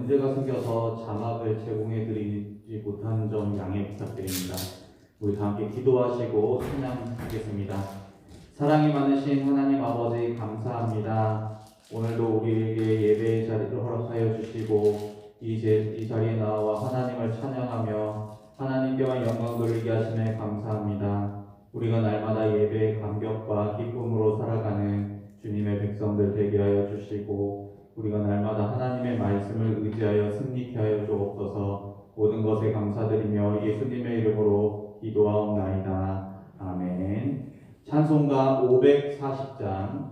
문제가 생겨서 자막을 제공해 드리지 못한 점 양해 부탁드립니다. 우리 다 함께 기도하시고 찬양하겠습니다. 사랑이 많으신 하나님 아버지 감사합니다. 오늘도 우리에게 예배의 자리를 허락하여 주시고 이 자리에 나와 하나님을 찬양하며 하나님께만 영광 돌리게 하심에 감사합니다. 우리가 날마다 예배의 감격과 기쁨으로 살아가는 주님의 백성들 되게 하여 주시고 우리가 날마다 하나님의 말씀을 의지하여 승리케 하여 주옵소서. 모든 것에 감사드리며 예수님의 이름으로 기도하옵나이다. 아멘. 찬송가 540장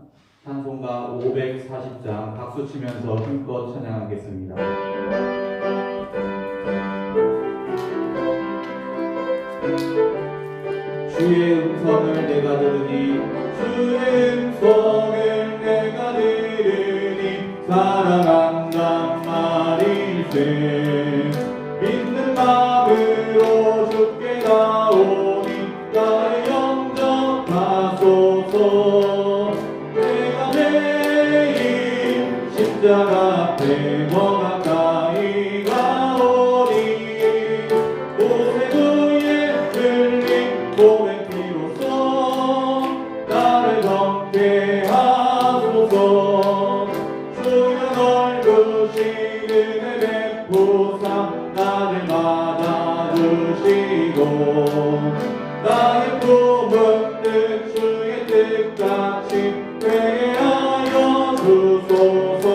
박수 치면서 힘껏 찬양하겠습니다. 주의 음성을 내가 들으니 사랑한단 말일세. 믿는 마음으로 주께 나오니 나의 영접하소서. 내가 매일 십자가 앞에 더 가까이 가오니 옷의 위에 흘린 고백 피로써 나를 덮게 하소서. 주여 넓으신 은혜 베푸사 나를 받아주시고 나의 품은 뜻 주의 뜻같이 되하여 주소서.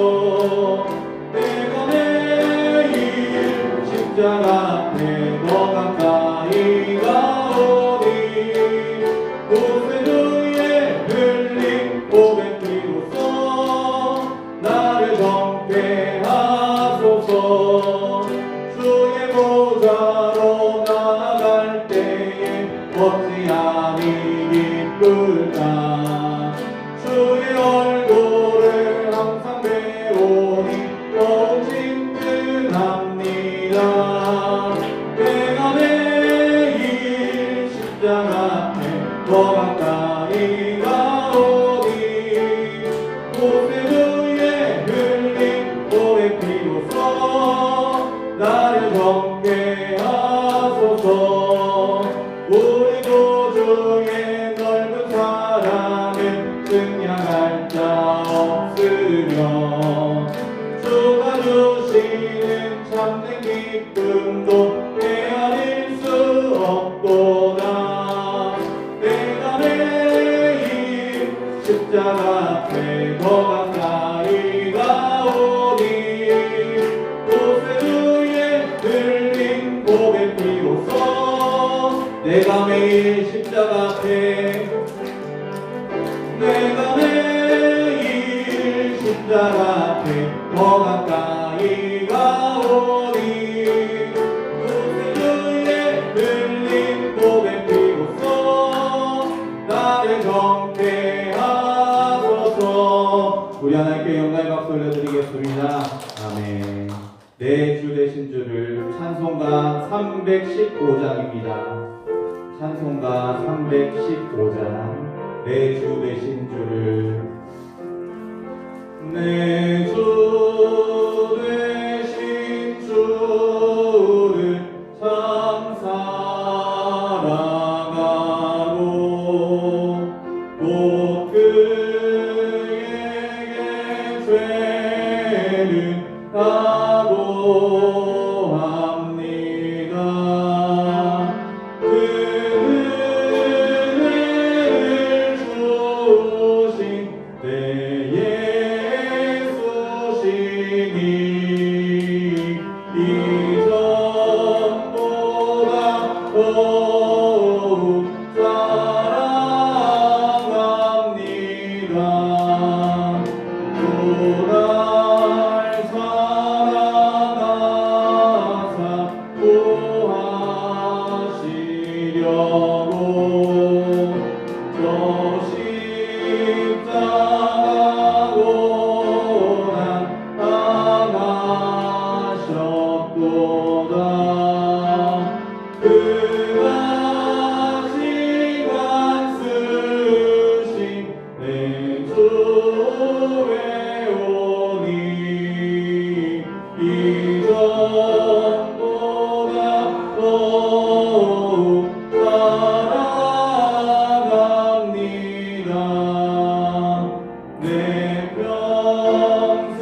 내가 매일 십자가 앞에 더 가까이 가오니 옷의 위에 흘린 고백 피로써 나를 덮게 하소서. 주의 보좌로 나아갈 때에 어찌하니 기쁠까. 주의 얼굴을 항상 배우니 더욱 친근합니다. 내가 매일 십자가 앞에 더 가까이 가오니 옷의 위에 흘린 고백 피로써 나를 덮게 하소서. 우리 구주의 넓은 사랑을 증량할 자 없으며 주가 주시는 참된 기쁨도 헤아릴 수 없도다. 내가 매일 십자가 앞에 더 가까이 가오니 옷의 위에 흘린 고백 피로써 내가 매일 십자가 앞에 십자가 앞에 더 가까이 가오니 옷의 위에 흘린 고백 피로써 나를 덮게 하소서. 우리 하나님께 영광의 박수 올려드리겠습니다. 아멘. 내 주 되신 주를 찬송가 315장입니다. 찬송가 315장 내 주 되신 주를. 내 주 되신 주를 참 사랑하고 곧 그에게 죄를 다고합니다. 그 은혜를 주신 내 예수시니 이전보다 더욱 사랑합니다. 또 날 사랑하사 구하시려고 저 십자가 고난 당하셨도다. 그가 시간 쓰신 내 주 외오니 내 평생의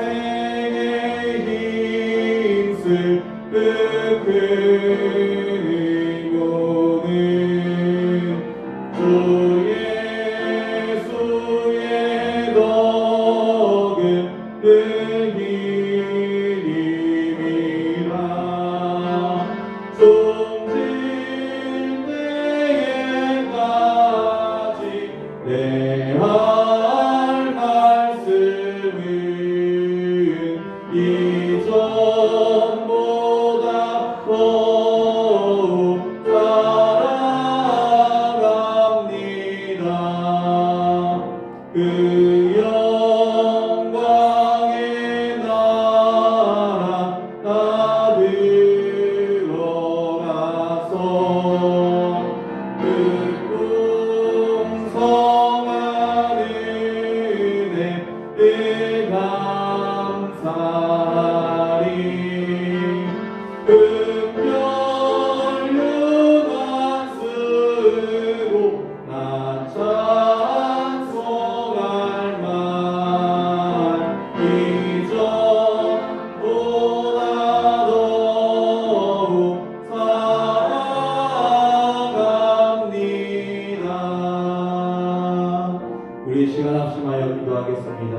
힘쓸 그 근거는 주 예수의 덕은 늘 힘이라. 숨질 때에까지 내 할 말씀은 이전보다 더욱 사랑합니다. 그 영광의 나라 나 들어가서 그 풍성한 은혜에 감사하리. 흑별류관 쓰고 나 찬송할 만 이전보다 더욱 사랑합니다. 우리 시간 합심하여 기도하겠습니다.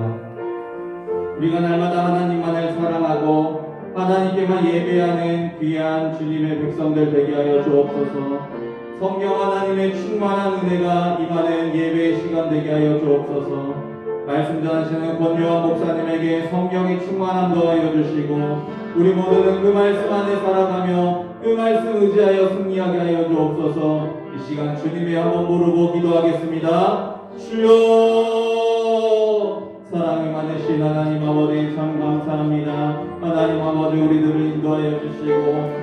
우리가 날마다 하나님만을 사랑하고 하나님께만 예배하는 귀한 주님의 백성들 되게 하여 주옵소서. 성령 하나님의 충만한 은혜가 임하는 예배의 시간 되게 하여 주옵소서. 말씀 전하시는 권요한 목사님에게 성령의 충만함 더하여 주시고 우리 모두는 그 말씀 안에 살아가며 그 말씀 의지하여 승리하게 하여 주옵소서. 이 시간 주님의 한번 부르고 기도하겠습니다. 주여, 사랑이 많으신 하나님 아버지 참 감사합니다. 하나님 아버지 우리들을 인도하여 주시고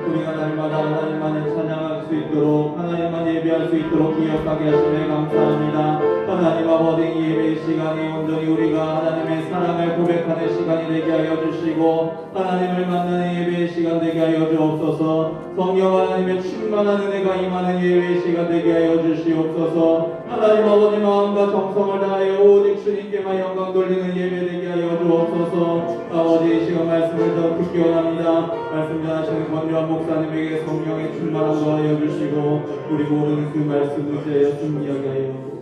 우리가 날마다 하나님만을 찬양할 수 있도록 하나님만 예배할 수 있도록 기억하게 하시네 감사합니다. 하나님 아버지 예배의 시간이 온전히 우리가 하나님의 사랑을 고백하는 시간이 되게 하여 주시고 하나님을 만나는 예배의 시간 되게 하여 주옵소서. 성령 하나님의 충만한 은혜가 임하는 예배의 시간 되게 하여 주시옵소서. 하나님 아버지 마음과 정성을 다하여 오직 주님께만 영광 돌리는 예배 되게 하여 주옵소서. 아버지 이 시간 말씀을 더 듣기 원합니다. 말씀 전하시는 권요한 목사님에게 성령의 충만함 더하여 주시고 우리 모르는 그 말씀 의지하여 승리하게 하여 주옵소서.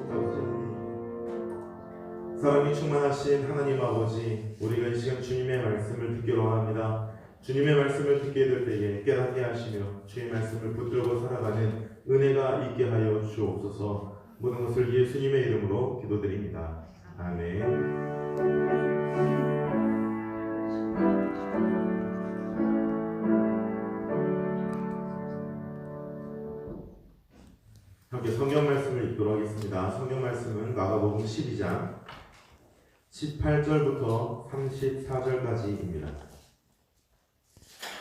사랑이 충만하신 하나님 아버지, 우리가 이 시간 주님의 말씀을 듣기로 원합니다. 주님의 말씀을 듣게 될 때에 깨닫게 하시며 주의 말씀을 붙들고 살아가는 은혜가 있게 하여 주옵소서. 모든 것을 예수님의 이름으로 기도드립니다. 아멘. 함께 성경 말씀을 읽도록 하겠습니다. 성경 말씀은 마가복음 12장 18절부터 34절까지입니다.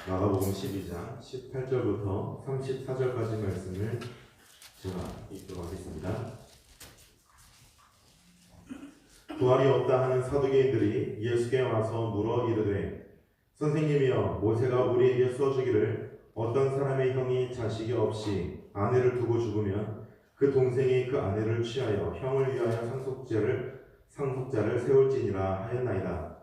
마가복음 12장 18절부터 34절까지 말씀을 제가 읽도록 하겠습니다. 부활이 없다 하는 사두개인들이 예수께 와서 물어 이르되 선생님이여, 모세가 우리에게 써주기를 어떤 사람의 형이 자식이 없이 아내를 두고 죽으면 그 동생이 그 아내를 취하여 형을 위하여 상속자를 세울지니라 하였나이다.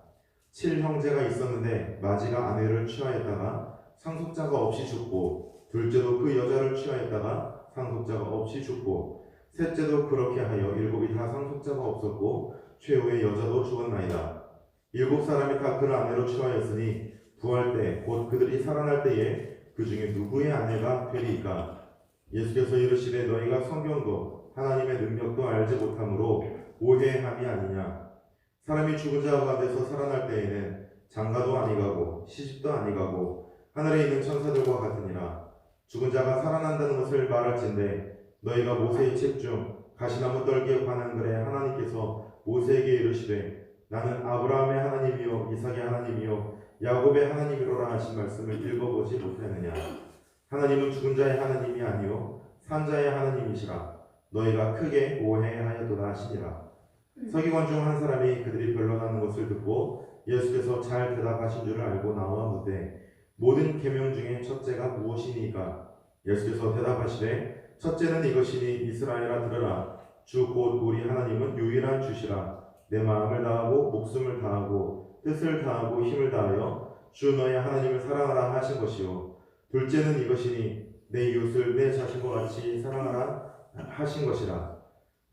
7형제가 있었는데 마지가 아내를 취하였다가 상속자가 없이 죽고, 둘째도 그 여자를 취하였다가 상속자가 없이 죽고, 셋째도 그렇게 하여 7이 다 상속자가 없었고 최후의 여자도 죽었나이다. 7사람이 다 그를 아내로 취하였으니 부활 때 곧 그들이 살아날 때에 그 중에 누구의 아내가 되리이까? 예수께서 이르시되 너희가 성경도 하나님의 능력도 알지 못함으로 오해함이 아니냐. 사람이 죽은 자 가운데서 살아날 때에는 장가도 아니가고 시집도 아니가고 하늘에 있는 천사들과 같으니라. 죽은 자가 살아난다는 것을 말할진대 너희가 모세의 책 중 가시나무 떨기에 관한 글에 하나님께서 모세에게 이르시되 나는 아브라함의 하나님이요 이삭의 하나님이요 야곱의 하나님이로라 하신 말씀을 읽어보지 못하느냐. 하나님은 죽은 자의 하나님이 아니요 산 자의 하나님이시라. 너희가 크게 오해하였도다 하시니라. 서기관 중 한 사람이 그들이 변론하는 것을 듣고 예수께서 잘 대답하신 줄을 알고 나와 묻되 모든 계명 중에 첫째가 무엇이니까? 예수께서 대답하시되 첫째는 이것이니 이스라엘아 들으라. 주 곧 우리 하나님은 유일한 주시라. 내 마음을 다하고 목숨을 다하고 뜻을 다하고 힘을 다하여 주 너의 하나님을 사랑하라 하신 것이요. 둘째는 이것이니 내 이웃을 내 자신과 같이 사랑하라 하신 것이라.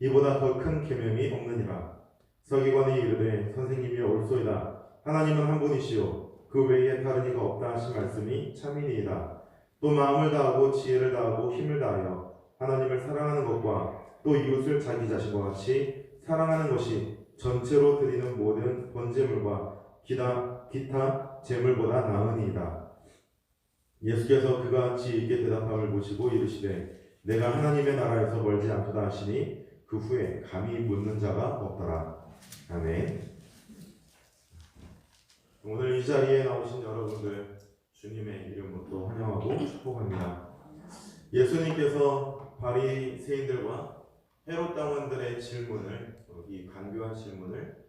이보다 더 큰 계명이 없느니라. 서기관이 이르되 선생님이여 옳소이다. 하나님은 한 분이시요 그 외에 다른 이가 없다 하신 말씀이 참이니이다. 또 마음을 다하고 지혜를 다하고 힘을 다하여 하나님을 사랑하는 것과 또 이웃을 자기 자신과 같이 사랑하는 것이 전체로 드리는 모든 번제물과 기타 제물보다 나으니이다. 예수께서 그가 지혜있게 대답함을 보시고 이르시되 내가 하나님의 나라에서 멀지 않도다 하시니 그 후에 감히 묻는 자가 없더라. 아멘. 오늘 이 자리에 나오신 여러분들 주님의 이름으로 환영하고 축복합니다. 예수님께서 바리새인들과 헤롯 당원들의 질문을, 이 간교한 질문을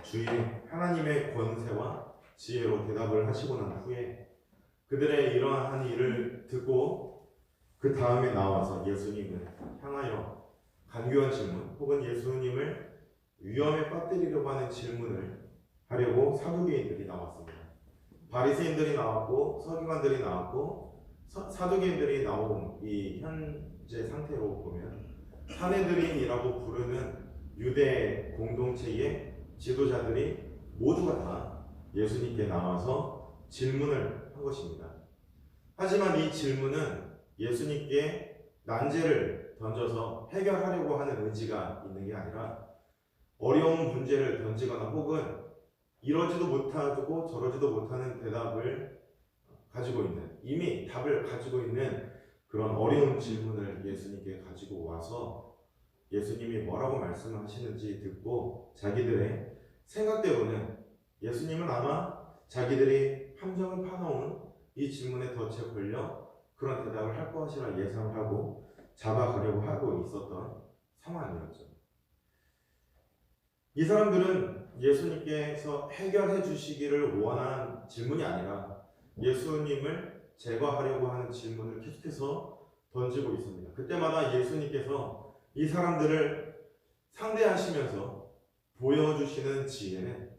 주의 하나님의 권세와 지혜로 대답을 하시고 난 후에 그들의 이러한 일을 듣고 그 다음에 나와서 예수님을 향하여 간교한 질문 혹은 예수님을 위험에 빠뜨리려고 하는 질문을 하려고 사두개인들이 나왔습니다. 바리새인들이 나왔고 서기관들이 나왔고 사두개인들이 나온 이 현재 상태로 보면 산헤드린이라고 부르는 유대 공동체의 지도자들이 모두가 다 예수님께 나와서 질문을 한 것입니다. 하지만 이 질문은 예수님께 난제를 던져서 해결하려고 하는 의지가 있는 게 아니라 어려운 문제를 던지거나 혹은 이러지도 못하고 저러지도 못하는 대답을 가지고 있는, 이미 답을 가지고 있는 그런 어려운 질문을 예수님께 가지고 와서 예수님이 뭐라고 말씀하시는지 듣고 자기들의 생각대로는 예수님은 아마 자기들이 함정을 파놓은 이 질문에 덫에 걸려 그런 대답을 할 것이라 예상을 하고 잡아가려고 하고 있었던 상황이었죠. 이 사람들은 예수님께서 해결해 주시기를 원한 질문이 아니라 예수님을 제거하려고 하는 질문을 계속해서 던지고 있습니다. 그때마다 예수님께서 이 사람들을 상대하시면서 보여주시는 지혜는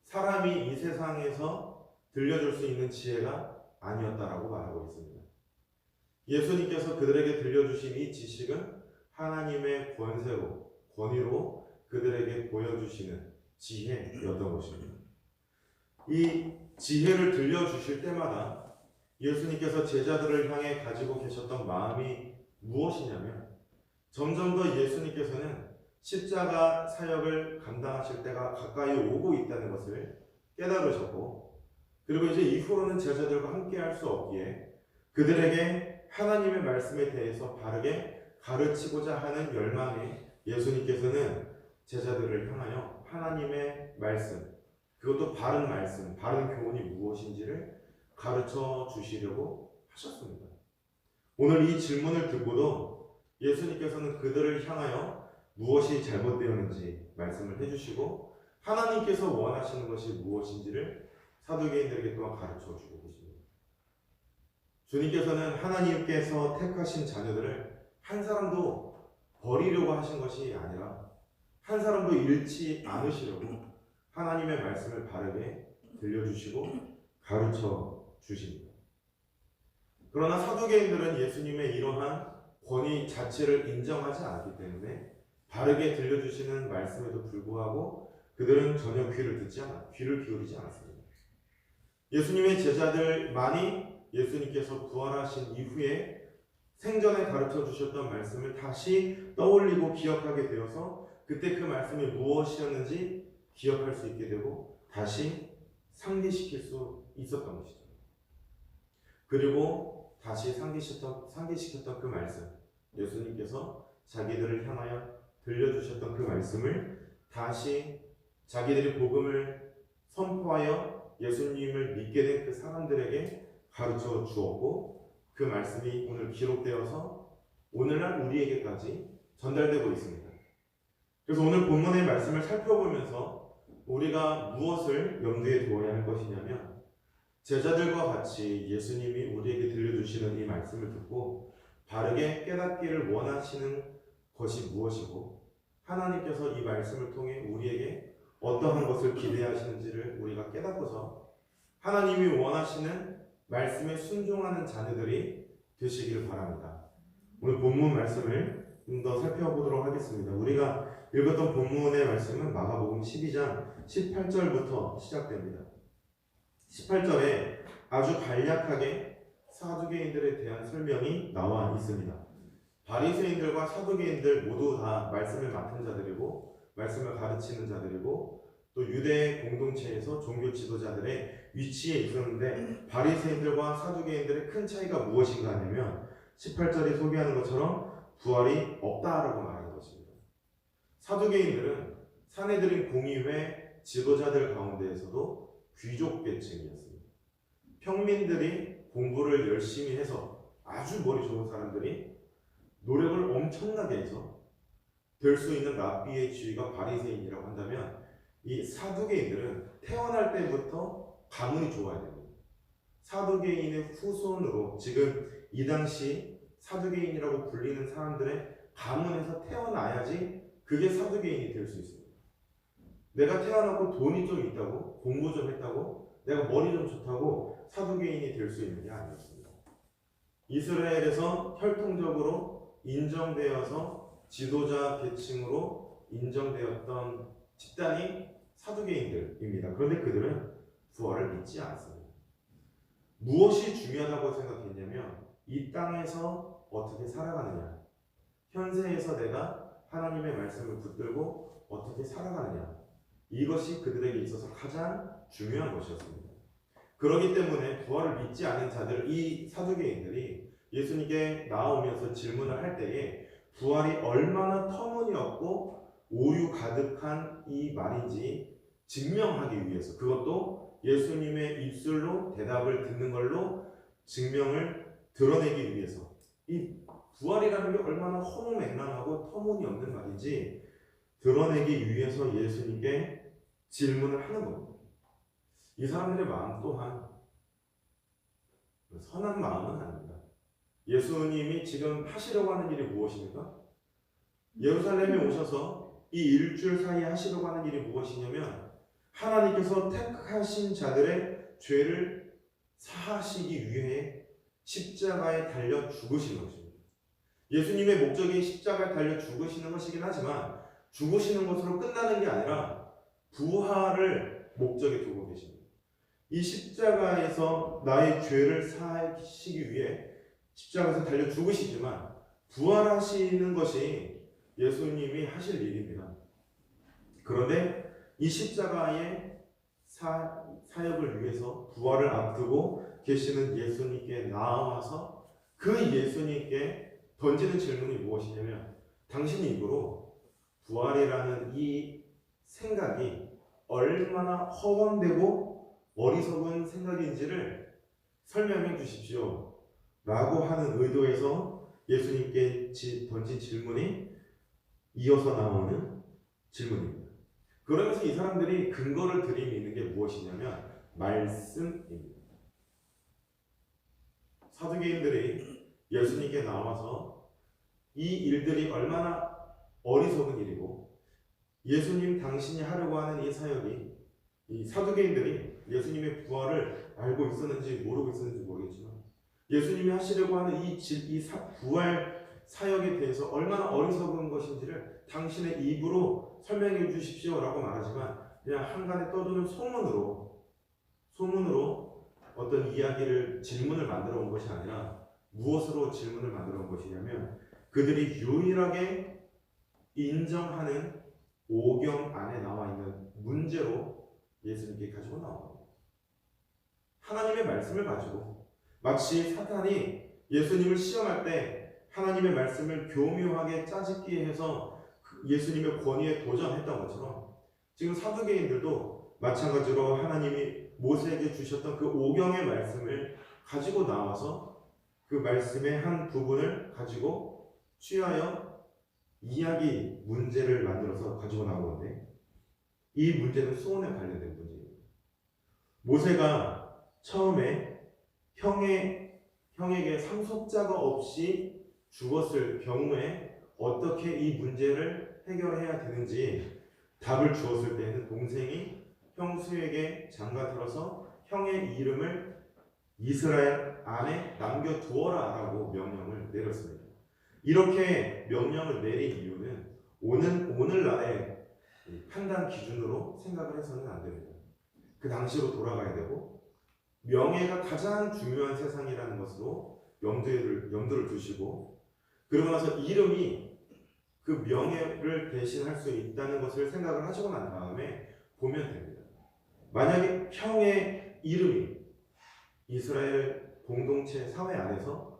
사람이 이 세상에서 들려줄 수 있는 지혜가 아니었다라고 말하고 있습니다. 예수님께서 그들에게 들려주신 이 지식은 하나님의 권위로 그들에게 보여주시는 지혜였던 것입니다. 이 지혜를 들려주실 때마다 예수님께서 제자들을 향해 가지고 계셨던 마음이 무엇이냐면 점점 더 예수님께서는 십자가 사역을 감당하실 때가 가까이 오고 있다는 것을 깨달으셨고 그리고 이제 이후로는 제자들과 함께 할 수 없기에 그들에게 하나님의 말씀에 대해서 바르게 가르치고자 하는 열망에 예수님께서는 제자들을 향하여 하나님의 말씀, 그것도 바른 말씀, 바른 교훈이 무엇인지를 가르쳐 주시려고 하셨습니다. 오늘 이 질문을 듣고도 예수님께서는 그들을 향하여 무엇이 잘못되었는지 말씀을 해주시고 하나님께서 원하시는 것이 무엇인지를 사두개인들에게 또한 가르쳐 주고 계십니다. 주님께서는 하나님께서 택하신 자녀들을 한 사람도 버리려고 하신 것이 아니라 한 사람도 잃지 않으시려고 하나님의 말씀을 바르게 들려주시고 가르쳐 주십니다. 그러나 사두개인들은 예수님의 이러한 권위 자체를 인정하지 않기 때문에 바르게 들려주시는 말씀에도 불구하고 그들은 전혀 귀를 기울이지 않았습니다. 예수님의 제자들만이 예수님께서 부활하신 이후에 생전에 가르쳐 주셨던 말씀을 다시 떠올리고 기억하게 되어서 그때 그 말씀이 무엇이었는지 기억할 수 있게 되고 다시 상기시킬 수 있었던 것이죠. 그리고 다시 상기시켰던 그 말씀, 예수님께서 자기들을 향하여 들려주셨던 그 말씀을 다시 자기들이 복음을 선포하여 예수님을 믿게 된 그 사람들에게 가르쳐 주었고 그 말씀이 오늘 기록되어서 오늘날 우리에게까지 전달되고 있습니다. 그래서 오늘 본문의 말씀을 살펴보면서 우리가 무엇을 염두에 두어야 할 것이냐면 제자들과 같이 예수님이 우리에게 들려주시는 이 말씀을 듣고 바르게 깨닫기를 원하시는 것이 무엇이고 하나님께서 이 말씀을 통해 우리에게 어떠한 것을 기대하시는지를 우리가 깨닫고서 하나님이 원하시는 말씀에 순종하는 자녀들이 되시기를 바랍니다. 오늘 본문 말씀을 좀 더 살펴보도록 하겠습니다. 우리가 읽었던 본문의 말씀은 마가복음 12장 18절부터 시작됩니다. 18절에 아주 간략하게 사두개인들에 대한 설명이 나와 있습니다. 바리새인들과 사두개인들 모두 다 말씀을 맡은 자들이고 말씀을 가르치는 자들이고 또 유대 공동체에서 종교 지도자들의 위치에 있었는데 바리새인들과 사두개인들의 큰 차이가 무엇인가 하면 18절이 소개하는 것처럼 부활이 없다라고 말하는 것입니다. 사두개인들은 사내들인 공의회 지도자들 가운데에서도 귀족 계층이었습니다. 평민들이 공부를 열심히 해서 아주 머리 좋은 사람들이 노력을 엄청나게 해서 될 수 있는 랍비의 지위가 바리새인이라고 한다면 이 사두개인들은 태어날 때부터 가문이 좋아야 됩니다. 사두개인의 후손으로 지금 이 당시 사두개인이라고 불리는 사람들의 가문에서 태어나야지 그게 사두개인이 될 수 있습니다. 내가 태어나고 돈이 좀 있다고 공부 좀 했다고 내가 머리 좀 좋다고 사두개인이 될 수 있는 게 아니었습니다. 이스라엘에서 혈통적으로 인정되어서 지도자 계층으로 인정되었던 집단이 사두개인들입니다. 그런데 그들은 부활을 믿지 않습니다. 무엇이 중요하다고 생각했냐면 이 땅에서 어떻게 살아가느냐, 현세에서 내가 하나님의 말씀을 붙들고 어떻게 살아가느냐, 이것이 그들에게 있어서 가장 중요한 것이었습니다. 그렇기 때문에 부활을 믿지 않은 자들, 이 사두개인들이 예수님께 나오면서 질문을 할 때에 부활이 얼마나 터무니없고 오유 가득한 이 말인지 증명하기 위해서, 그것도 예수님의 입술로 대답을 듣는 걸로 증명을 드러내기 위해서, 이 부활이라는 게 얼마나 허무맹랑하고 터무니없는 말인지 드러내기 위해서 예수님께 질문을 하는 겁니다. 이 사람들의 마음 또한 선한 마음은 아닙니다. 예수님이 지금 하시려고 하는 일이 무엇입니까? 예루살렘에 오셔서 이 일주일 사이에 하시려고 하는 일이 무엇이냐면 하나님께서 택하신 자들의 죄를 사하시기 위해 십자가에 달려 죽으시는 것입니다. 예수님의 목적이 십자가에 달려 죽으시는 것이긴 하지만 죽으시는 것으로 끝나는 게 아니라 부활을 목적에 두고 계십니다. 이 십자가에서 나의 죄를 사하시기 위해 십자가에서 달려 죽으시지만 부활하시는 것이 예수님이 하실 일입니다. 그런데 이 십자가의 사역을 위해서 부활을 앞두고 계시는 예수님께 나와서 그 예수님께 던지는 질문이 무엇이냐면 당신 입으로 부활이라는 이 생각이 얼마나 허황되고 어리석은 생각인지를 설명해 주십시오 라고 하는 의도에서 예수님께 던진 질문이 이어서 나오는 질문입니다. 그러면서 이 사람들이 근거를 들이미는 게 무엇이냐면 말씀입니다. 사두개인들이 예수님께 나와서 이 일들이 얼마나 어리석은 일이고 예수님 당신이 하려고 하는 이 사역이, 이 사두개인들이 예수님의 부활을 알고 있었는지 모르고 있었는지 모르겠지만 예수님이 하시려고 하는 이 부활 사역에 대해서 얼마나 어리석은 것인지를 당신의 입으로 설명해 주십시오 라고 말하지만 그냥 한간에 떠도는 소문으로 어떤 이야기를, 질문을 만들어 온 것이 아니라 무엇으로 질문을 만들어 온 것이냐면 그들이 유일하게 인정하는 오경 안에 나와 있는 문제로 예수님께 가지고 나옵니다. 하나님의 말씀을 가지고 마치 사탄이 예수님을 시험할 때 하나님의 말씀을 교묘하게 짜집기 해서 예수님의 권위에 도전했던 것처럼 지금 사두개인들도 마찬가지로 하나님이 모세에게 주셨던 그 오경의 말씀을 가지고 나와서 그 말씀의 한 부분을 가지고 취하여 이야기 문제를 만들어서 가지고 나오는데 이 문제는 수원에 관련된 문제입니다. 모세가 처음에 형에게 상속자가 없이 죽었을 경우에 어떻게 이 문제를 해결해야 되는지 답을 주었을 때에는 동생이 형수에게 장가 들어서 형의 이름을 이스라엘 안에 남겨두어라 라고 명령을 내렸습니다. 이렇게 명령을 내린 이유는 오늘날의 판단 기준으로 생각을 해서는 안 됩니다. 그 당시로 돌아가야 되고 명예가 가장 중요한 세상이라는 것으로 염두를 두시고 그러고 나서 이름이 그 명예를 대신할 수 있다는 것을 생각을 하시고 난 다음에 보면 됩니다. 만약에 형의 이름이 이스라엘 공동체 사회 안에서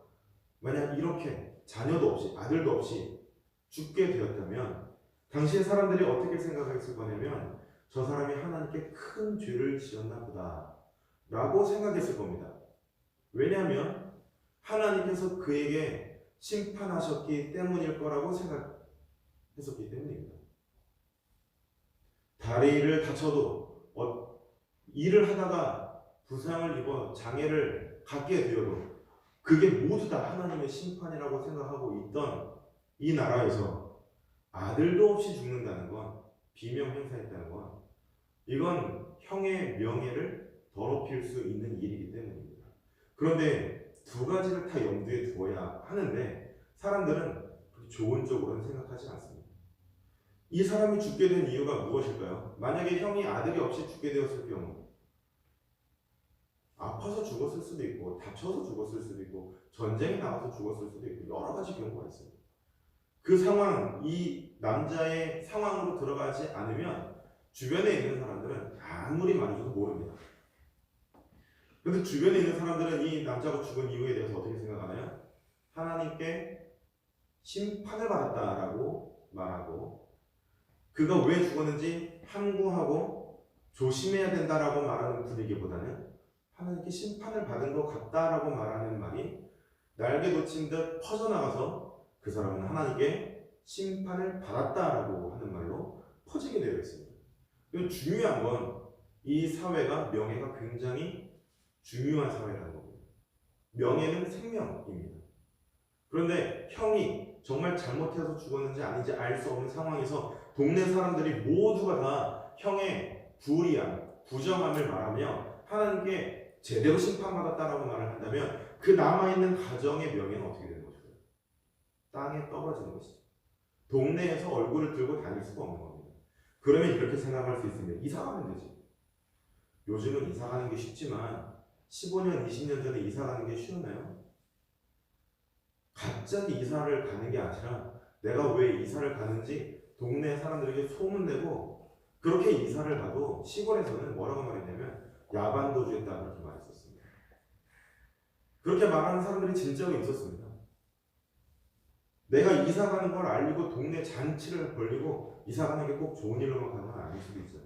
만약 이렇게 자녀도 없이 아들도 없이 죽게 되었다면 당시의 사람들이 어떻게 생각했을 거냐면 저 사람이 하나님께 큰 죄를 지었나 보다 라고 생각했을 겁니다. 왜냐하면 하나님께서 그에게 심판하셨기 때문일 거라고 생각했었기 때문입니다. 다리를 다쳐도 일을 하다가 부상을 입어 장애를 갖게 되어도 그게 모두 다 하나님의 심판이라고 생각하고 있던 이 나라에서 아들도 없이 죽는다는 건 비명 행사했다는 건 이건 형의 명예를 더럽힐 수 있는 일이기 때문입니다. 그런데 두 가지를 다 염두에 두어야 하는데 사람들은 좋은 쪽으로는 생각하지 않습니다. 이 사람이 죽게 된 이유가 무엇일까요? 만약에 형이 아들이 없이 죽게 되었을 경우 아파서 죽었을 수도 있고 다쳐서 죽었을 수도 있고 전쟁에 나가서 죽었을 수도 있고 여러 가지 경우가 있습니다. 그 상황, 이 남자의 상황으로 들어가지 않으면 주변에 있는 사람들은 아무리 말해줘도 모릅니다. 그런데 주변에 있는 사람들은 이 남자가 죽은 이유에 대해서 어떻게 생각하나요? 하나님께 심판을 받았다라고 말하고 그가 왜 죽었는지 함구하고 조심해야 된다라고 말하는 분위기보다는 하나님께 심판을 받은 것 같다라고 말하는 말이 날개 돋친 듯 퍼져나가서 그 사람은 하나님께 심판을 받았다라고 하는 말로 퍼지게 되어 있습니다. 그리고 중요한 건 이 사회가 명예가 굉장히 중요한 사회라는 겁니다. 명예는 생명입니다. 그런데 형이 정말 잘못해서 죽었는지 아닌지 알 수 없는 상황에서 동네 사람들이 모두가 다 형의 불의함, 부정함을 말하며 하나님께 제대로 심판받았다라고 말을 한다면 그 남아있는 가정의 명예는 어떻게 되는 것일까요? 땅에 떨어지는 것이죠. 동네에서 얼굴을 들고 다닐 수가 없는 겁니다. 그러면 이렇게 생각할 수 있습니다. 이사 가면 되지. 요즘은 이사 가는 게 쉽지만 15년, 20년 전에 이사 가는 게 쉬웠나요? 갑자기 이사를 가는 게 아니라 내가 왜 이사를 가는지 동네 사람들에게 소문내고 그렇게 이사를 가도 시골에서는 뭐라고 말했냐면 야반도주했다 그렇게 말했었습니다. 그렇게 말하는 사람들이 진짜로 있었습니다. 내가 이사 가는 걸 알고 동네 잔치를 벌리고 이사 가는 게 꼭 좋은 일로만 가는 건 아닐 수도 있어요.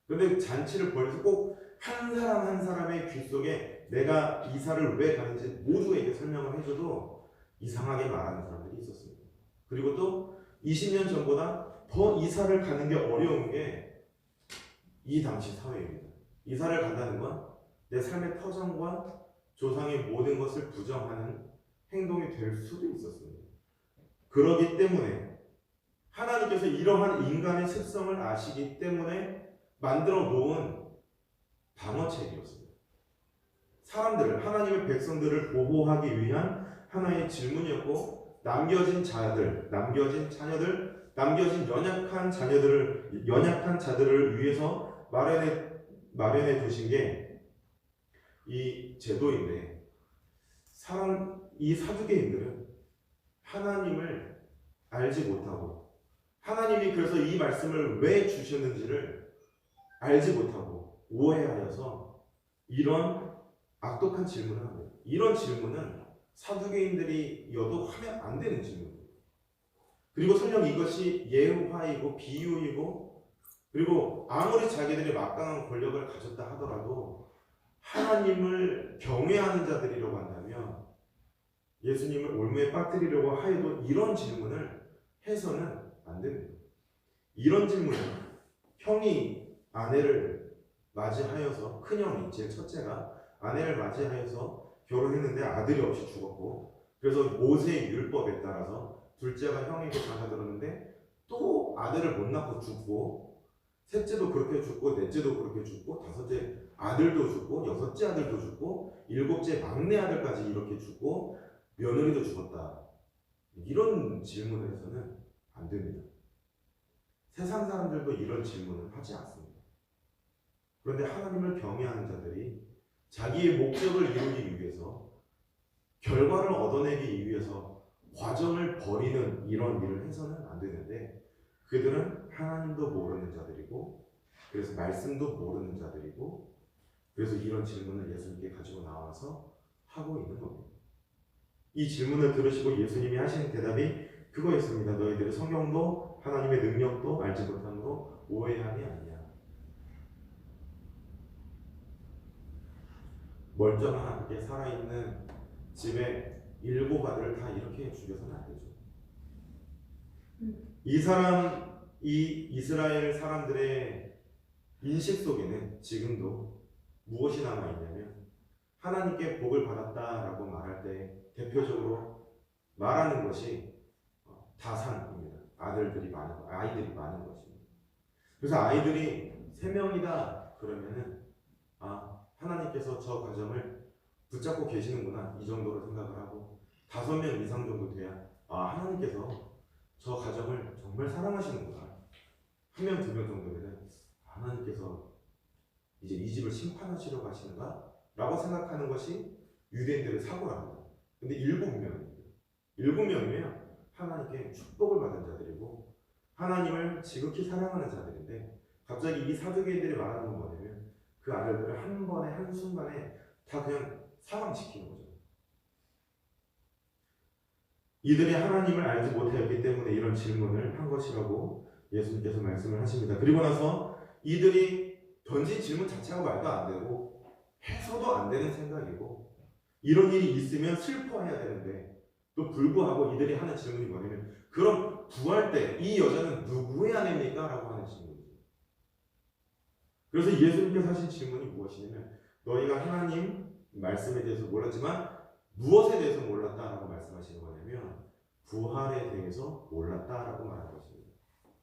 그런데 잔치를 벌려서 꼭 한 사람 한 사람의 귀 속에 내가 이사를 왜 가는지 모두에게 설명을 해줘도 이상하게 말하는 사람들이 있었습니다. 그리고 또 20년 전보다 더 이사를 가는 게 어려운 게 이 당시 사회입니다. 이사를 간다는 건 내 삶의 터전과 조상의 모든 것을 부정하는 행동이 될 수도 있었습니다. 그러기 때문에 하나님께서 이러한 인간의 습성을 아시기 때문에 만들어 놓은 방어책이었습니다. 사람들을, 하나님의 백성들을 보호하기 위한 하나의 질문이었고 남겨진 자녀들, 남겨진 연약한 자들을 위해서 마련해 두신 게 이 제도인데 이 사두개인들은 하나님을 알지 못하고 하나님이 그래서 이 말씀을 왜 주셨는지를 알지 못하고 오해하여서 이런 악독한 질문을 합니다. 이런 질문은 사두개인들이여도 하면 안 되는 질문입니다. 그리고 설령 이것이 예화이고 비유이고 그리고 아무리 자기들이 막강한 권력을 가졌다 하더라도 하나님을 경외하는 자들이라고 한다면 예수님을 올무에 빠뜨리려고 하여도 이런 질문을 해서는 안 됩니다. 이런 질문은 형이 아내를 맞이하여서 큰형이 제일 첫째가 아내를 맞이하여서 결혼했는데 아들이 없이 죽었고 그래서 모세의 율법에 따라서 둘째가 형에게 장사들었는데 또 아들을 못 낳고 죽고, 셋째도 그렇게 죽고, 넷째도 그렇게 죽고, 다섯째 아들도 죽고, 여섯째 아들도 죽고, 일곱째 막내 아들까지 이렇게 죽고, 며느리도 죽었다. 이런 질문을 해서는 안 됩니다. 세상 사람들도 이런 질문을 하지 않습니다. 그런데 하나님을 경외하는 자들이 자기의 목적을 이루기 위해서, 결과를 얻어내기 위해서 과정을 버리는 이런 일을 해서는 안 되는데, 그들은 하나님도 모르는 자들이고, 그래서 말씀도 모르는 자들이고, 그래서 이런 질문을 예수님께 가지고 나와서 하고 있는 겁니다. 이 질문을 들으시고 예수님이 하신 대답이 그거였습니다. 너희들이 성경도 하나님의 능력도 알지 못함으로 오해함이 아니냐. 멀쩡하게 살아있는 집에 7 아들을 다 이렇게 죽여서는 안 되죠. 이 이스라엘 사람들의 인식 속에는 지금도 무엇이 남아있냐면, 하나님께 복을 받았다라고 말할 때 대표적으로 말하는 것이 다산입니다. 아이들이 많은 것입니다. 그래서 아이들이 3명이다 그러면은 하나님께서 저 가정을 붙잡고 계시는구나, 이 정도로 생각을 하고, 5명 이상 정도 돼야 하나님께서 저 가정을 정말 사랑하시는구나. 1명, 2명 정도면은 하나님께서 이제 이 집을 심판하시려고 하시는가? 라고 생각하는 것이 유대인들의 사고랍니다. 근데 7명입니다. 7명이면 하나님께 축복을 받은 자들이고 하나님을 지극히 사랑하는 자들인데, 갑자기 이 사두개인들이 말하는 건 뭐냐면 그 아들들을 한 번에 한순간에 다 그냥 사망시키는 거죠. 이들이 하나님을 알지 못하였기 때문에 이런 질문을 한 것이라고 예수님께서 말씀을 하십니다. 그리고 나서 이들이 던진 질문 자체가 말도 안 되고 해서도 안 되는 생각이고, 이런 일이 있으면 슬퍼해야 되는데 또 불구하고 이들이 하는 질문이 뭐냐면, 그럼 구할 때 이 여자는 누구의 아내입니까? 라고 하는 질문이죠. 그래서 예수님께서 하신 질문이 무엇이냐면, 너희가 하나님 말씀에 대해서 몰랐지만 무엇에 대해서 몰랐다라고 말씀하시는 거냐면, 부활에 대해서 몰랐다라고 말하는 것입니다.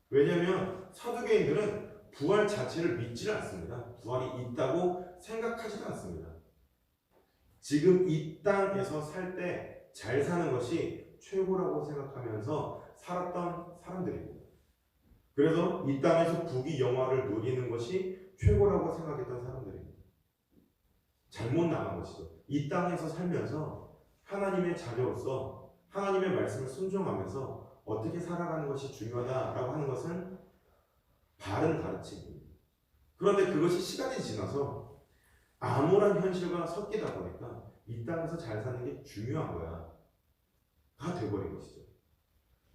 왜냐하면 사두개인들은 부활 자체를 믿지 않습니다. 부활이 있다고 생각하지도 않습니다. 지금 이 땅에서 살 때 잘 사는 것이 최고라고 생각하면서 살았던 사람들입니다. 그래서 이 땅에서 부귀 영화를 누리는 것이 최고라고 생각했던 사람들입니다. 잘못 나간 것이죠. 이 땅에서 살면서 하나님의 자녀로서 하나님의 말씀을 순종하면서 어떻게 살아가는 것이 중요하다라고 하는 것은 바른 가르침입니다. 그런데 그것이 시간이 지나서 암울한 현실과 섞이다 보니까 이 땅에서 잘 사는 게 중요한 거야 가 돼버린 것이죠.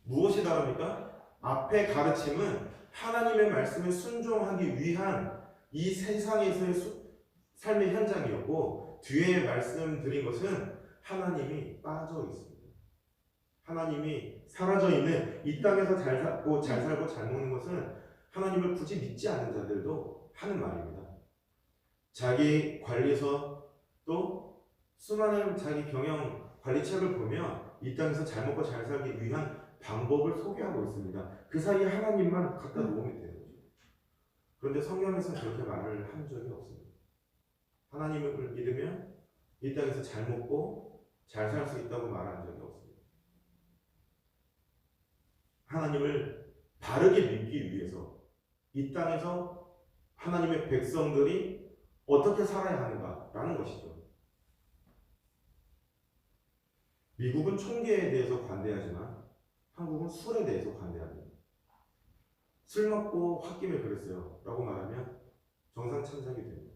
무엇이 다릅니까? 앞의 가르침은 하나님의 말씀에 순종하기 위한 이 세상에서의 삶의 현장이었고, 뒤에 말씀드린 것은 하나님이 빠져 있습니다. 하나님이 사라져 있는 이 땅에서 잘 살고 잘 먹는 것은 하나님을 굳이 믿지 않는 자들도 하는 말입니다. 자기 관리서 또 수많은 자기 경영 관리책을 보면 이 땅에서 잘 먹고 잘 살기 위한 방법을 소개하고 있습니다. 그 사이에 하나님만 갖다 놓으면 되는 거죠. 그런데 성경에서는 그렇게 말을 한 적이 없습니다. 하나님을 믿으면 이 땅에서 잘 먹고 잘 살 수 있다고 말한 적이 없습니다. 하나님을 바르게 믿기 위해서 이 땅에서 하나님의 백성들이 어떻게 살아야 하는가라는 것이죠. 미국은 총계에 대해서 관대하지만 한국은 술에 대해서 관대합니다. 술 먹고 홧김에 그랬어요 라고 말하면 정상참작이 됩니다.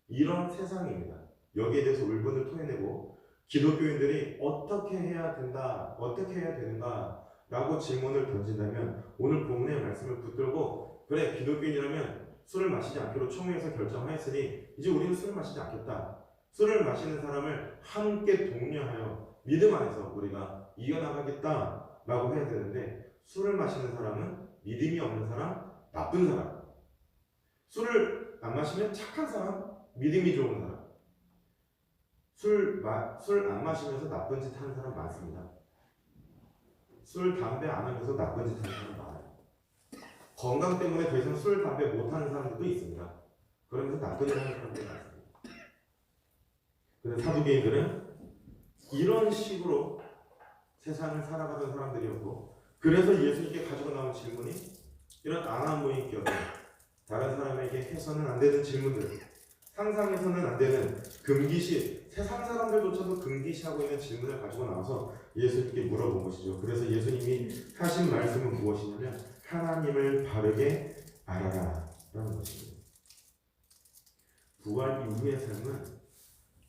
이런 세상입니다. 여기에 대해서 울분을 토해내고 기독교인들이 어떻게 해야 된다, 어떻게 해야 되는가 라고 질문을 던진다면, 오늘 본문의 말씀을 붙들고 그래, 기독교인이라면 술을 마시지 않기로 총회에서 결정하였으니 이제 우리는 술을 마시지 않겠다. 술을 마시는 사람을 함께 독려하여 믿음 안에서 우리가 이겨나가겠다 라고 해야 되는데, 술을 마시는 사람은 믿음이 없는 사람, 나쁜 사람. 술을 안 마시면 착한 사람, 믿음이 좋은 사람. 술 안 마시면서 나쁜 짓 하는 사람 많습니다. 술, 담배 안 하면서 나쁜 짓 하는 사람 많아요. 건강 때문에 더 이상 술, 담배 못 하는 사람들도 있습니다. 그러면서 나쁜 짓 하는 사람들이 많습니다. 그래서 사두개인들은 이런 식으로 세상을 살아가던 사람들이었고, 그래서 예수님께 가지고 나온 질문이 이런 아나무인격을 다른 사람에게 해서는 안 되는 질문들, 상상해서는 안 되는 금기시, 세상 사람들조차도 금기시하고 있는 질문을 가지고 나와서 예수님께 물어본 것이죠. 그래서 예수님이 하신 말씀은 무엇이냐면 하나님을 바르게 알아라 라는 것입니다. 부활 이후의 삶은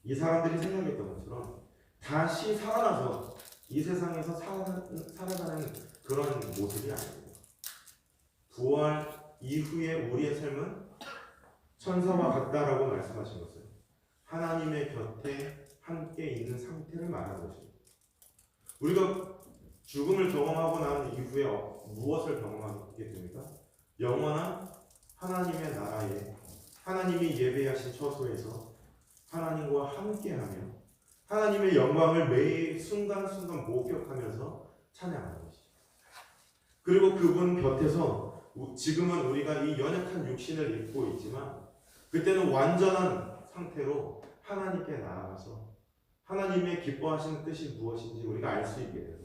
이 사람들이 생각했던 것처럼 다시 살아나서 이 세상에서 살아가는 그런 모습이 아닙니다. 부활 이후의 우리의 삶은 천사와 같다라고 말씀하신 것은 하나님의 곁에 함께 있는 상태를 말하는 것입니다. 우리가 죽음을 경험하고 난 이후에 무엇을 경험하게 됩니까? 영원한 하나님의 나라에 하나님이 예배하신 처소에서 하나님과 함께하며 하나님의 영광을 매일 순간순간 목격하면서 찬양하는 것이죠. 그리고 그분 곁에서 지금은 우리가 이 연약한 육신을 입고 있지만 그때는 완전한 상태로 하나님께 나아가서 하나님의 기뻐하시는 뜻이 무엇인지 우리가 알 수 있게 되고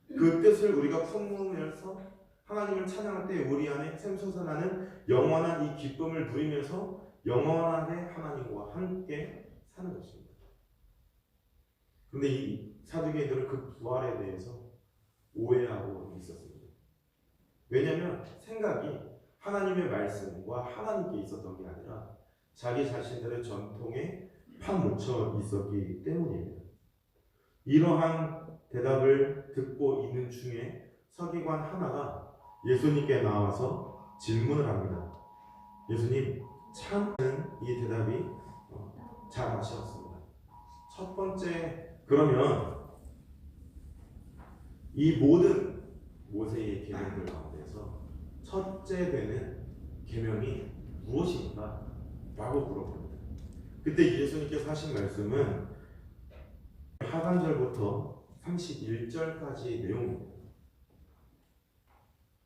그 뜻을 우리가 품으면서 하나님을 찬양할 때 우리 안에 샘솟아나는 영원한 이 기쁨을 누리면서 영원하게 하나님과 함께 사는 것입니다. 그런데 이 사두개인들은 그 부활에 대해서 오해하고 있었습니다. 왜냐하면 생각이 하나님의 말씀과 하나님께 있었던 게 아니라 자기 자신들의 전통에 파묻혀 있었기 때문입니다. 이러한 대답을 듣고 있는 중에 서기관 하나가 예수님께 나와서 질문을 합니다. 예수님, 참 이 대답이 잘 아셨습니다. 첫 번째, 그러면 이 모든 모세의 계명들 가운데서 첫째 되는 계명이 무엇인가? 라고 물어봅니다. 그때 예수님께서 하신 말씀은 하반절부터 31절까지 내용입니다.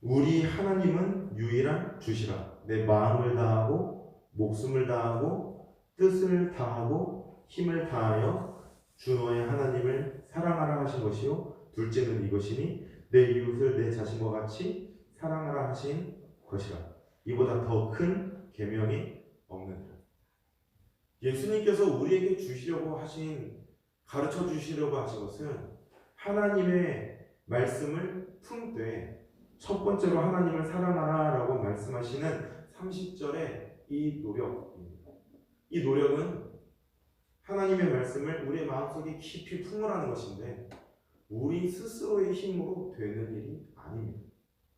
우리 하나님은 유일한 주시라. 내 마음을 다하고 목숨을 다하고 뜻을 다하고 힘을 다하여 주 너의 하나님을 사랑하라 하신 것이요 둘째는 이것이니 내 이웃을 내 자신과 같이 사랑하라 하신 것이라. 이보다 더 큰 계명이 없느니라. 예수님께서 우리에게 주시려고 하신, 가르쳐 주시려고 하신 것은 하나님의 말씀을 품되 첫 번째로 하나님을 사랑하라 라고 말씀하시는 30절의 이 노력입니다. 이 노력은 하나님의 말씀을 우리의 마음속에 깊이 품으라는 것인데 우리 스스로의 힘으로 되는 일이 아닙니다.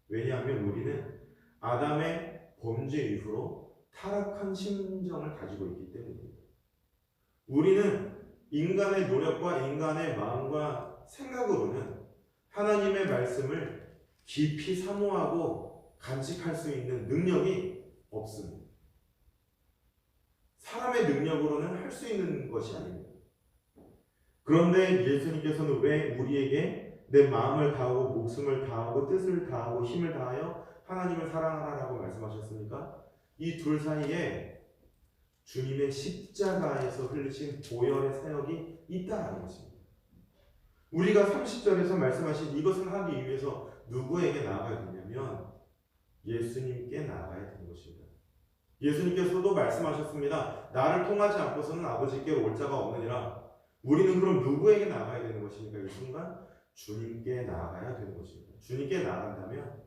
왜냐하면 우리는 아담의 범죄 이후로 타락한 심정을 가지고 있기 때문입니다. 우리는 인간의 노력과 인간의 마음과 생각으로는 하나님의 말씀을 깊이 사모하고 간직할 수 있는 능력이 없습니다. 사람의 능력으로는 할 수 있는 것이 아닙니다. 그런데 예수님께서는 왜 우리에게 내 마음을 다하고 목숨을 다하고 뜻을 다하고 힘을 다하여 하나님을 사랑하라라고 말씀하셨습니까? 이 둘 사이에 주님의 십자가에서 흘리신 보혈의 사역이 있다는 것입니다. 우리가 30절에서 말씀하신 이것을 하기 위해서 누구에게 나아가야 되냐면 예수님께 나아가야 되는 것입니다. 예수님께서도 말씀하셨습니다. 나를 통하지 않고서는 아버지께로 올 자가 없느니라. 우리는 그럼 누구에게 나아가야 되는 것입니까? 이 순간 주님께 나아가야 되는 것입니다. 주님께 나아간다면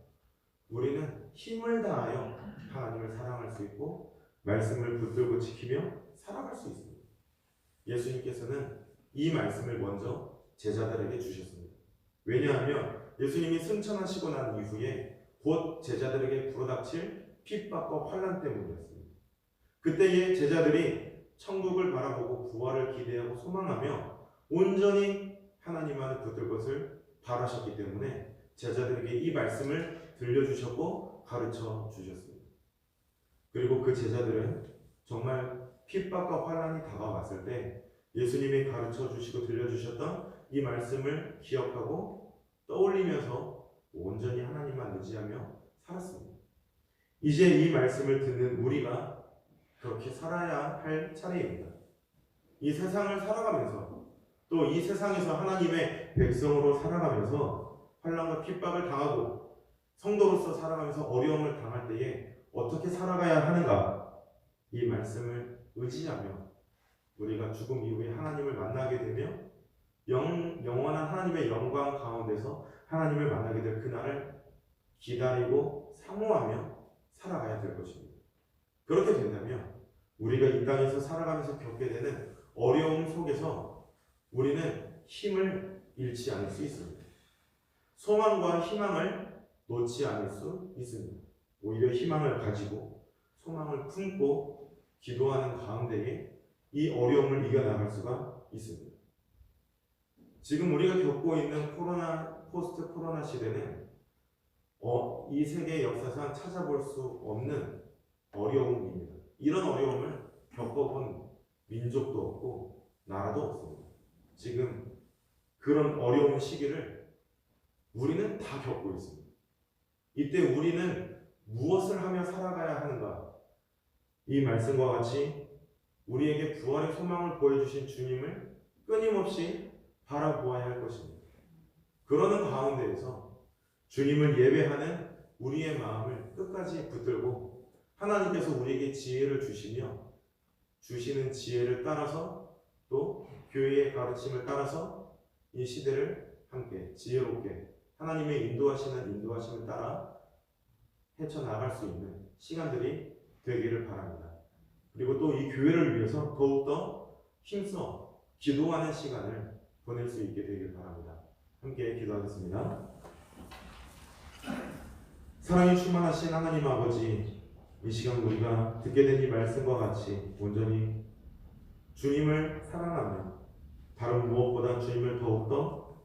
우리는 힘을 다하여 하나님을 사랑할 수 있고 말씀을 붙들고 지키며 살아갈 수 있습니다. 예수님께서는 이 말씀을 먼저 제자들에게 주셨습니다. 왜냐하면 예수님이 승천하시고 난 이후에 곧 제자들에게 불어닥칠 핍박과 환난 때문이었습니다. 그때의 제자들이 천국을 바라보고 부활을 기대하고 소망하며 온전히 하나님 안에 붙들 것을 바라셨기 때문에 제자들에게 이 말씀을 들려주셨고 가르쳐 주셨습니다. 그리고 그 제자들은 정말 핍박과 환난이 다가왔을 때 예수님이 가르쳐 주시고 들려주셨던 이 말씀을 기억하고 떠올리면서 온전히 하나님만 의지하며 살았습니다. 이제 이 말씀을 듣는 우리가 그렇게 살아야 할 차례입니다. 이 세상을 살아가면서 또 이 세상에서 하나님의 백성으로 살아가면서 환난과 핍박을 당하고 성도로서 살아가면서 어려움을 당할 때에 어떻게 살아가야 하는가, 이 말씀을 의지하며 우리가 죽음 이후에 하나님을 만나게 되며 영원한 하나님의 영광 가운데서 하나님을 만나게 될 그날을 기다리고 사모하며 살아가야 될 것입니다. 그렇게 된다면 우리가 이 땅에서 살아가면서 겪게 되는 어려움 속에서 우리는 힘을 잃지 않을 수 있습니다. 소망과 희망을 놓지 않을 수 있습니다. 오히려 희망을 가지고 소망을 품고 기도하는 가운데에 이 어려움을 이겨나갈 수가 있습니다. 지금 우리가 겪고 있는 포스트 코로나 시대는 이 세계 역사상 찾아볼 수 없는 어려움입니다. 이런 어려움을 겪어본 민족도 없고 나라도 없습니다. 지금 그런 어려운 시기를 우리는 다 겪고 있습니다. 이때 우리는 무엇을 하며 살아가야 하는가? 이 말씀과 같이 우리에게 부활의 소망을 보여주신 주님을 끊임없이 바라보아야 할 것입니다. 그러는 가운데에서 주님을 예배하는 우리의 마음을 끝까지 붙들고 하나님께서 우리에게 지혜를 주시며 주시는 지혜를 따라서 또 교회의 가르침을 따라서 이 시대를 함께 지혜롭게 하나님의 인도하심을 따라 헤쳐나갈 수 있는 시간들이 되기를 바랍니다. 그리고 또 이 교회를 위해서 더욱더 힘써 기도하는 시간을 보낼 수 있게 되길 바랍니다. 함께 기도하겠습니다. 사랑이 충만하신 하나님 아버지, 이 시간 우리가 듣게 된 이 말씀과 같이 온전히 주님을 사랑하며 다른 무엇보다 주님을 더욱더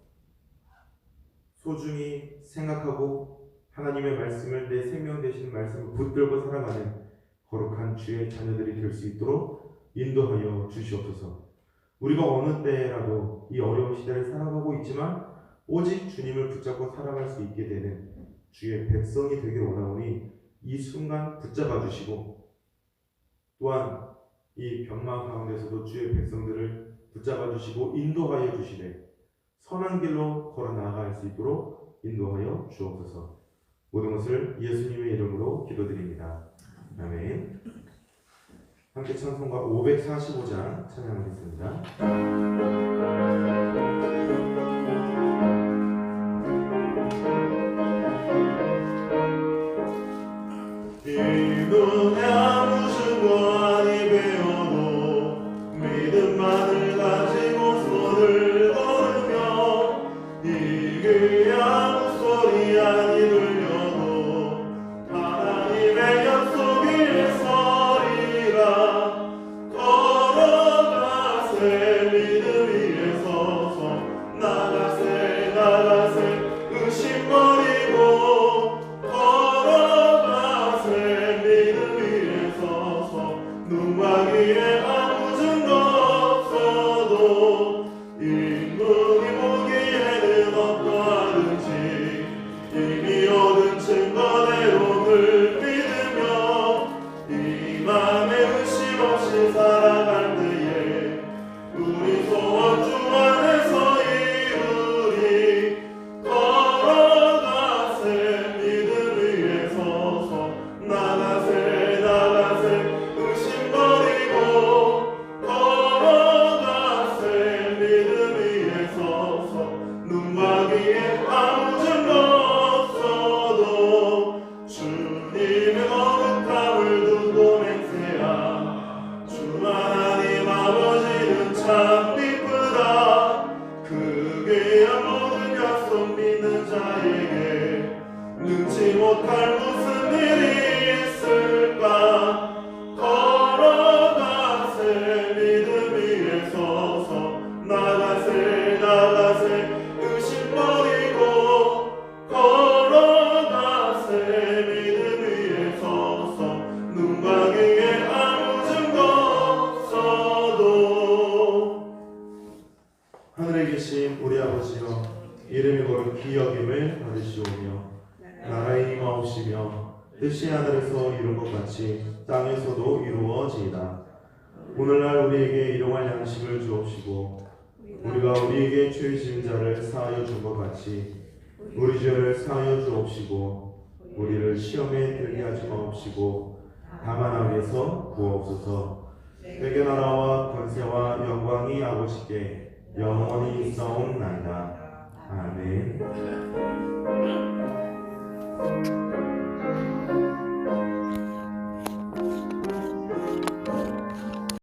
소중히 생각하고 하나님의 말씀을 내 생명 되시는 말씀을 붙들고 살아가는 거룩한 주의 자녀들이 될 수 있도록 인도하여 주시옵소서. 우리가 어느 때라도 이 어려운 시대를 살아가고 있지만 오직 주님을 붙잡고 살아갈 수 있게 되는 주의 백성이 되길 원하오니 이 순간 붙잡아 주시고 또한 이 병마 가운데서도 주의 백성들을 붙잡아 주시고 인도하여 주시되 선한 길로 걸어 나아갈 수 있도록 인도하여 주옵소서. 모든 것을 예수님의 이름으로 기도드립니다. 아멘. 함께 찬송가 545장 찬양하겠습니다. 이분의 아무 증거 아니 배워도 믿음만을 가지고 손을 걸으며 이게 아무 소리 아니 들려도 하나님의 약속 위에 서리라. 걸어가세 믿음 위에 서서 나가세 의심 버리고 눈과 귀에 아무 증거 없어도 인문이 보기에는 어떠하든지 이미 얻은 증거대로를 믿으며 이 맘에 의심 없이 살아갈 때에 우리 소원 주 안에서 이루리. 걸어가세 믿음 위에 서서 나가세 능치 못할 무슨 일이 있을까. 걸어가세 믿음 위에 서서 나가세 의심 버리고 걸어가세 믿음 위에 서서 눈과 귀에 아무 증거 없어도. 하늘에 계신 우리 아버지여, 이름이 거룩히 여김을 받으시오며 나라의 임하옵시며 뜻이 하늘에서 이룬 것 같이 땅에서도 이루어지이다. 오늘날 우리에게 일용할 양식을 주옵시고 우리가 우리에게 죄 지은 자를 사하여 준 것 같이 우리 죄를 사하여 주옵시고 우리를 시험에 들게 하지 마옵시고 다만 악에서 구하옵소서. 내게 나라와 권세와 영광이 아버지께 영원히 있사옵나이다. 아멘.